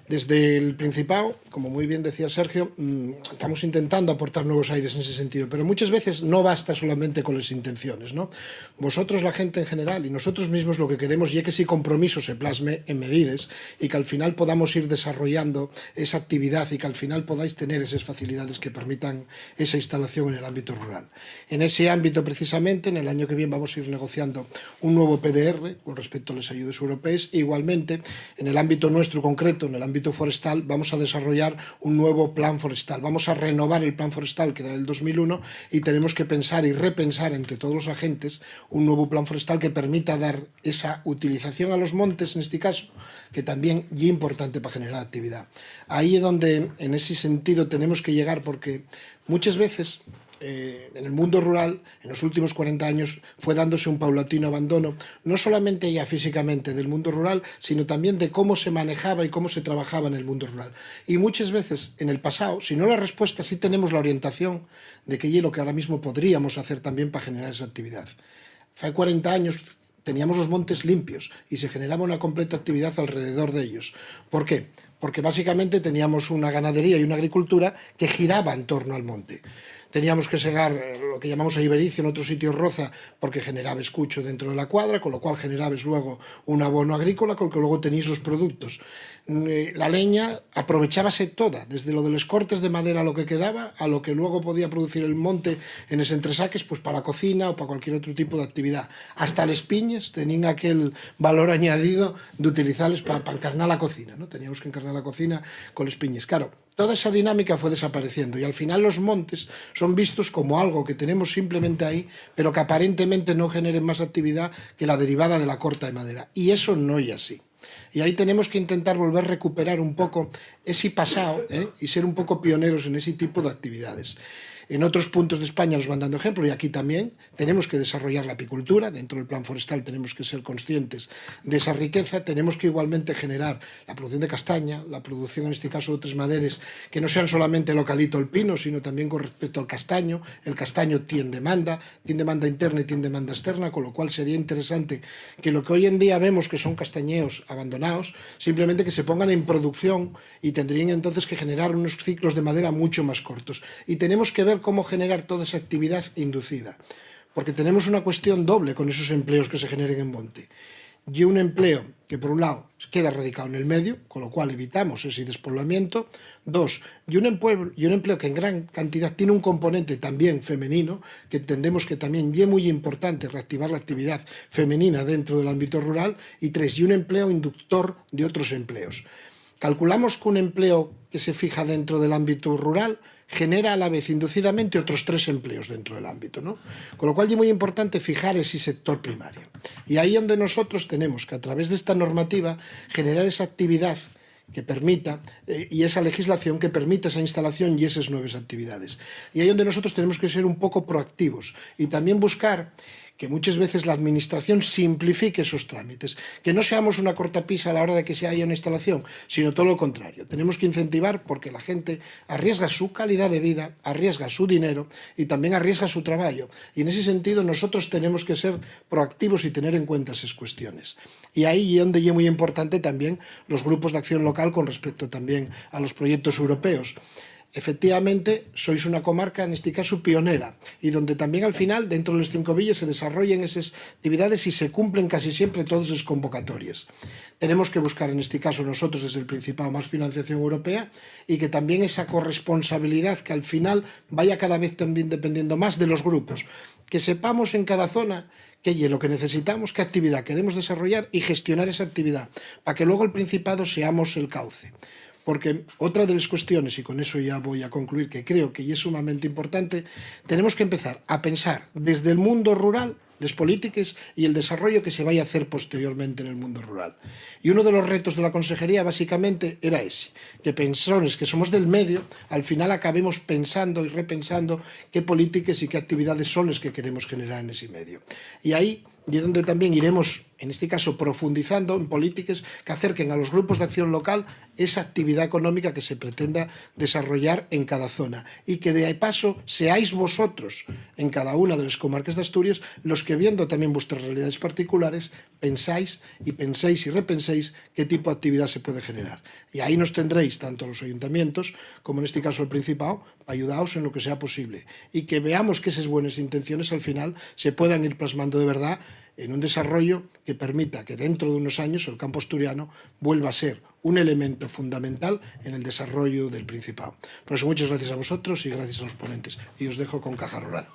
Desde el Principado, como muy bien decía Sergio, estamos intentando aportar nuevos aires en ese sentido, pero muchas veces no basta solamente con las intenciones, ¿no? Vosotros, la gente en general, y nosotros mismos lo que queremos es que ese compromiso se plasme en medidas y que al final podamos ir desarrollando esa actividad y que al final podáis tener esas facilidades que permitan esa instalación en el ámbito rural. En ese ámbito, precisamente, en el año que viene vamos a ir negociando un nuevo PDR con respecto a las ayudas europeas e igualmente, en el ámbito nuestro concreto, en el ámbito forestal, vamos a desarrollar un nuevo plan forestal. Vamos a renovar el plan forestal que era del 2001 y tenemos que pensar y repensar entre todos los agentes un nuevo plan forestal que permita dar esa utilización a los montes, en este caso, que también es importante para generar actividad. Ahí es donde, en ese sentido, tenemos que llegar porque muchas veces en el mundo rural, en los últimos 40 años, fue dándose un paulatino abandono, no solamente ya físicamente del mundo rural, sino también de cómo se manejaba y cómo se trabajaba en el mundo rural. Y muchas veces, en el pasado, si no la respuesta, sí tenemos la orientación de que es lo que ahora mismo podríamos hacer también para generar esa actividad. Hace 40 años teníamos los montes limpios y se generaba una completa actividad alrededor de ellos. ¿Por qué? Porque básicamente teníamos una ganadería y una agricultura que giraba en torno al monte. Teníamos que segar lo que llamamos a ibericio, en otros sitios roza, porque generaba escucho dentro de la cuadra, con lo cual generabais luego un abono agrícola, con el que luego tenéis los productos. La leña aprovechábase toda, desde lo de los cortes de madera, lo que quedaba, a lo que luego podía producir el monte en ese entresaques, pues para la cocina o para cualquier otro tipo de actividad. Hasta las piñas tenían aquel valor añadido de utilizarles para encarnar la cocina, ¿no? Teníamos que encarnar la cocina con las piñas. Claro, toda esa dinámica fue desapareciendo y al final los montes son vistos como algo que tenemos simplemente ahí, pero que aparentemente no generen más actividad que la derivada de la corta de madera. Y eso no es así. Y ahí tenemos que intentar volver a recuperar un poco ese pasado y ser un poco pioneros en ese tipo de actividades. En otros puntos de España nos van dando ejemplo y aquí también tenemos que desarrollar la apicultura. Dentro del plan forestal tenemos que ser conscientes de esa riqueza. Tenemos que igualmente generar la producción de castaña, la producción en este caso de otras maderas que no sean solamente el eucalipto o el pino, sino también con respecto al castaño. El castaño tiene demanda interna y tiene demanda externa, con lo cual sería interesante que lo que hoy en día vemos que son castañeos abandonados, simplemente que se pongan en producción y tendrían entonces que generar unos ciclos de madera mucho más cortos. Y tenemos que ver cómo generar toda esa actividad inducida, porque tenemos una cuestión doble con esos empleos que se generen en monte. Y un empleo que, por un lado, queda radicado en el medio, con lo cual evitamos ese despoblamiento. Dos, y un empleo que en gran cantidad tiene un componente también femenino, que entendemos que también es muy importante reactivar la actividad femenina dentro del ámbito rural. Y tres, y un empleo inductor de otros empleos. Calculamos que un empleo que se fija dentro del ámbito rural genera a la vez inducidamente otros 3 empleos dentro del ámbito, ¿no? Con lo cual es muy importante fijar ese sector primario. Y ahí es donde nosotros tenemos que, a través de esta normativa, generar esa actividad que permita y esa legislación que permita esa instalación y esas nuevas actividades. Y ahí es donde nosotros tenemos que ser un poco proactivos y también buscar que muchas veces la administración simplifique esos trámites, que no seamos una cortapisa a la hora de que se haya una instalación, sino todo lo contrario. Tenemos que incentivar porque la gente arriesga su calidad de vida, arriesga su dinero y también arriesga su trabajo. Y en ese sentido nosotros tenemos que ser proactivos y tener en cuenta esas cuestiones. Y ahí es donde es muy importante también los grupos de acción local con respecto también a los proyectos europeos. Efectivamente, sois una comarca, en este caso, pionera, y donde también al final, dentro de los 5 villas, se desarrollen esas actividades y se cumplen casi siempre todas las convocatorias. Tenemos que buscar, en este caso, nosotros desde el Principado, más financiación europea y que también esa corresponsabilidad que al final vaya cada vez también dependiendo más de los grupos. Que sepamos en cada zona qué es lo que necesitamos, qué actividad queremos desarrollar y gestionar esa actividad, para que luego el Principado seamos el cauce. Porque otra de las cuestiones, y con eso ya voy a concluir, que creo que es sumamente importante, tenemos que empezar a pensar desde el mundo rural las políticas y el desarrollo que se vaya a hacer posteriormente en el mundo rural. Y uno de los retos de la consejería básicamente era ese, que pensiones que somos del medio, al final acabemos pensando y repensando qué políticas y qué actividades son las que queremos generar en ese medio. Y ahí es donde también iremos en este caso profundizando en políticas que acerquen a los grupos de acción local esa actividad económica que se pretenda desarrollar en cada zona y que de paso seáis vosotros en cada una de las comarcas de Asturias los que, viendo también vuestras realidades particulares, penséis y repenséis qué tipo de actividad se puede generar. Y ahí nos tendréis tanto a los ayuntamientos como en este caso el Principado para ayudaros en lo que sea posible y que veamos que esas buenas intenciones al final se puedan ir plasmando de verdad en un desarrollo que permita que dentro de unos años el campo asturiano vuelva a ser un elemento fundamental en el desarrollo del Principado. Por eso muchas gracias a vosotros y gracias a los ponentes. Y os dejo con Caja Rural.